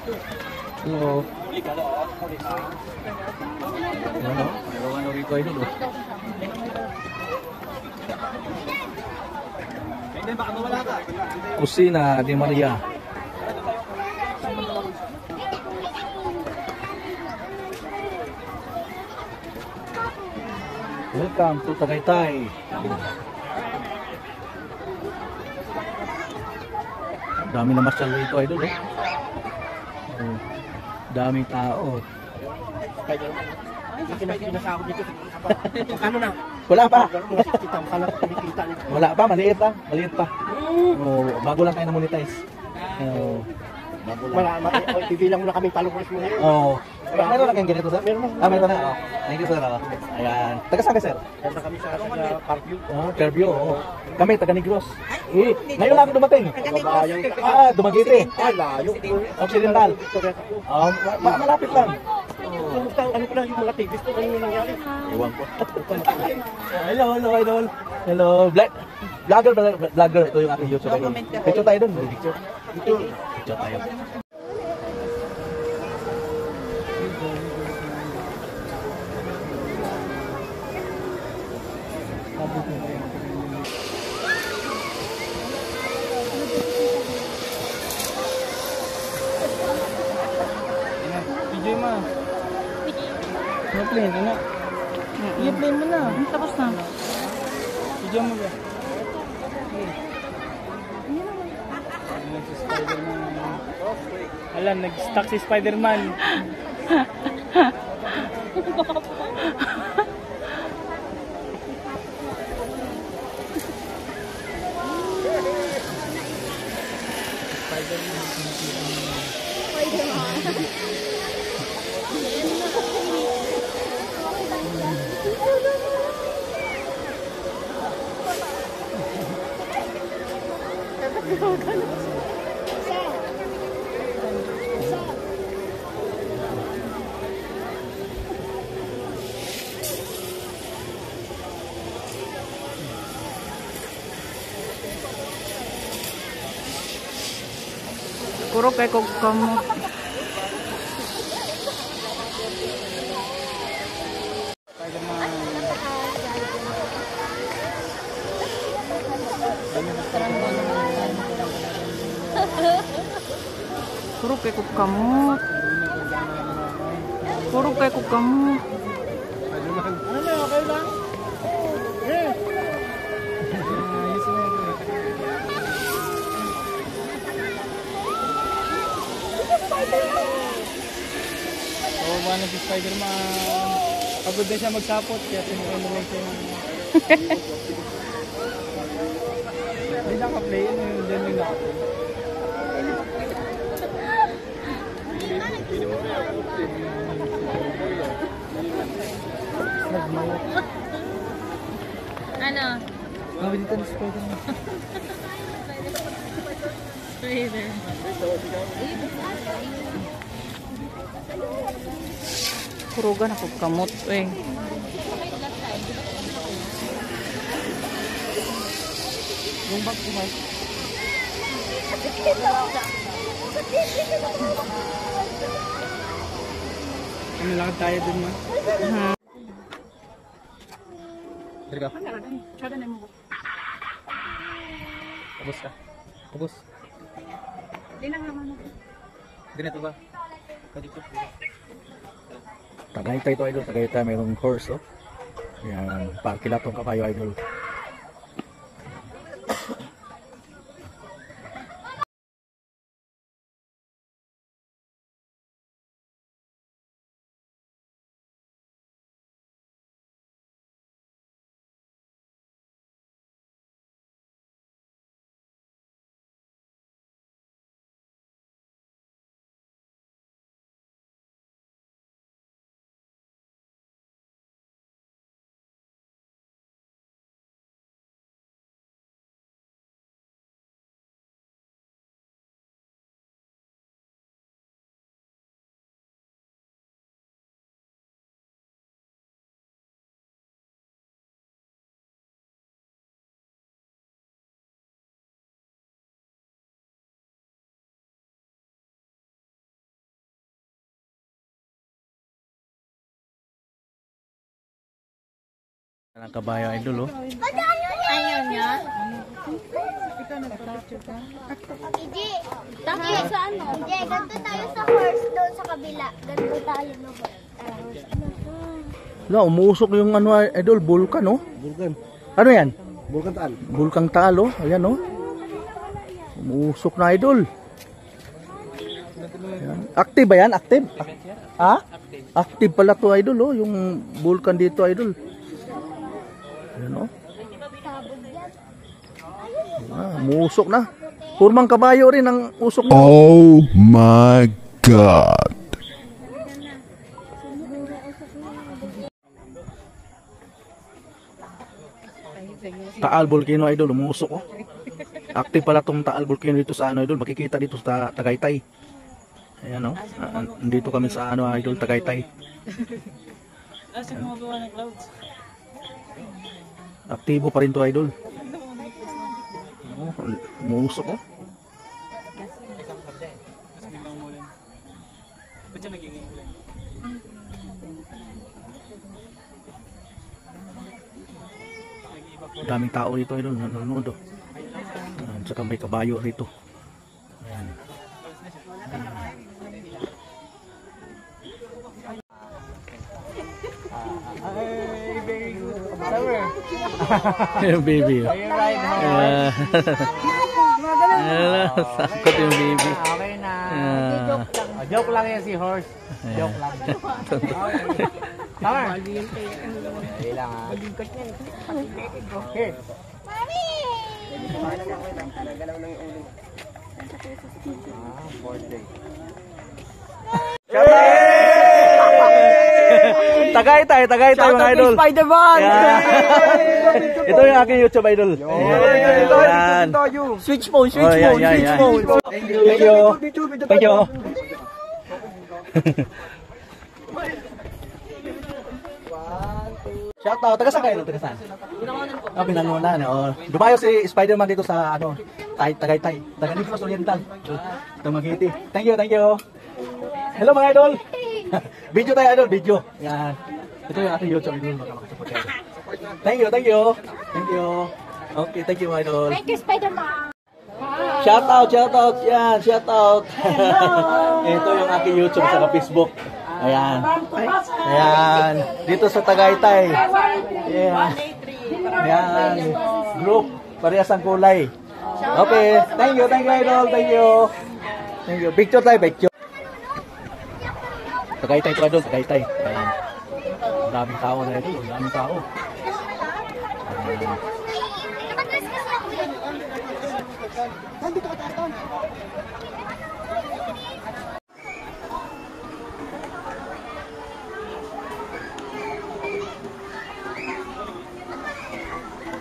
Hello. Ano? Mayroong ano rito idol. Kusina di Maria. Welcome to Tagaytay. Dami na masyal rito idol. Oh, daming tao. Ano na? Wala pa. Wala Wala pa, maliit pa. Maliit pa. Oh, bago lang tayo na-monetize. Oh, Bibilang mo na kami followers mo ngayon. oh. Meron na kayong ganito, sir? Meron na. Meron na. Oh. Thank you, sir. Oh. Ayan. Taga saan ka, sir? Ganda kami sa Parkview. Oh, Fairview. Oh. Kami, taga Negros. Ngayon lang ako dumating. Kababayang Dumaguete. Ay, layo. Occidental. Malapit lang. Kumusta? Ano ko na yung mga tigis ko? Ano yung nangyari? Iwan ko. Hello, idol. Hello. Vlogger. Ito yung aking YouTube. Picture tayo dun. Picture tayo. PJ ma. Play na na. I-play mo na. Tapos na. PJ mo ba? Alam, nag-stuck si Spider-Man. Puro kay kog kamot. Puro kay kog kamot. Puro kay kog kamot. Ano na, okay lang? Eh! Ayos na yun. Oo, ba na si Spider-Man? Pagod na siya magsapot, kaya sinukin mo lang siya. Hindi naka-play yun, dyan yung naka-play. Ano? Mabilitan na Spider-Man. Spider. Purugan ako kamot eh. Yung bag ko, Mike. Ano lang tayo dun, ma? Dari ka? Ubus ka? Ubus? Di na naman. Di na ito ba? Dito. Tagaytay ito, idol. Tagaytay, mayroong horse, oh. Yan. Parkilatong kapayo, idol. Ang kabayo idol oh. Ayaw niya. Hindi. Tayo sa ano? Hindi, ganito tayo sa horse doon sa kabila. Ganito tayo no. Wala, umuusok yung ano idol, bulkan oh. Bulkan. Ano yan? Bulkan taan. Bulkang Taal oh. Ayan oh. Umuusok na idol. Ayan. Active ba yan? Active? Ha? Active pala to idol oh. Yung bulkan dito idol. Ayan oh. Umuusok na. Purmang kabayo rin ang usok na. Oh my God. Taal Volcano idol, umusok oh. Active pala tong Taal Volcano dito sa ano idol, makikita dito sa Tagaytay. Ayan oh. Nandito kami sa ano idol, Tagaytay. Aktibo pa rin to idol. Oh, umusok oh. Daming tao dito idol, nanonood oh. Tsaka may kabayo rito. Ayan. Yung baby oh. Sakot yung baby. Okay na. Joke lang yan si horse. Joke lang. Tama. Hindi lang ha. Okay. Mami! Tagaytay mga idol. Spider-Man! Ito yung aking YouTube idol. Ayan. Switch phone, Oh, yan. Thank you. Thank you. Shout out. Taga saan kayo? Taga saan? Binangonan. Oh. Dumayo si Spider-Man dito sa ano, Tagaytay. Taga Negros Oriental. Ito Magiti. Thank you. Hello mga idol. Video tayo idol, video. Yan. Ito yung ating YouTube idol. Baka makasupport kayo. Thank you. Okay, thank you mga idol. Thank you, Spider-Man. Shout out. Yan, shout out. Ito yung aking YouTube sa Facebook. Ayan. Dito sa Tagaytay. Ayan. Group, parehas ang kulay. Okay. Thank you idol. Thank you. Picture tayo, picture. Tagaytay pa idol, Tagaytay. Ayan. Daming tao na ito. Daming tao. Ayan.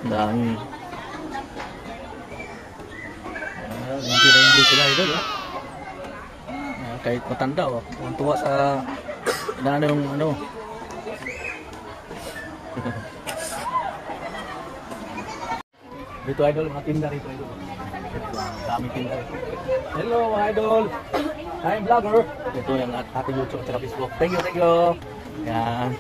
Dami. Hindi sila idol oh. Kahit matanda oh. Tuwa sa yung ano. Dito idol, mga tinda rito idol. Dami tinda rito. Hello mga idol. I'm vlogger. Ito yung ating YouTube at Facebook. Thank you. Yan.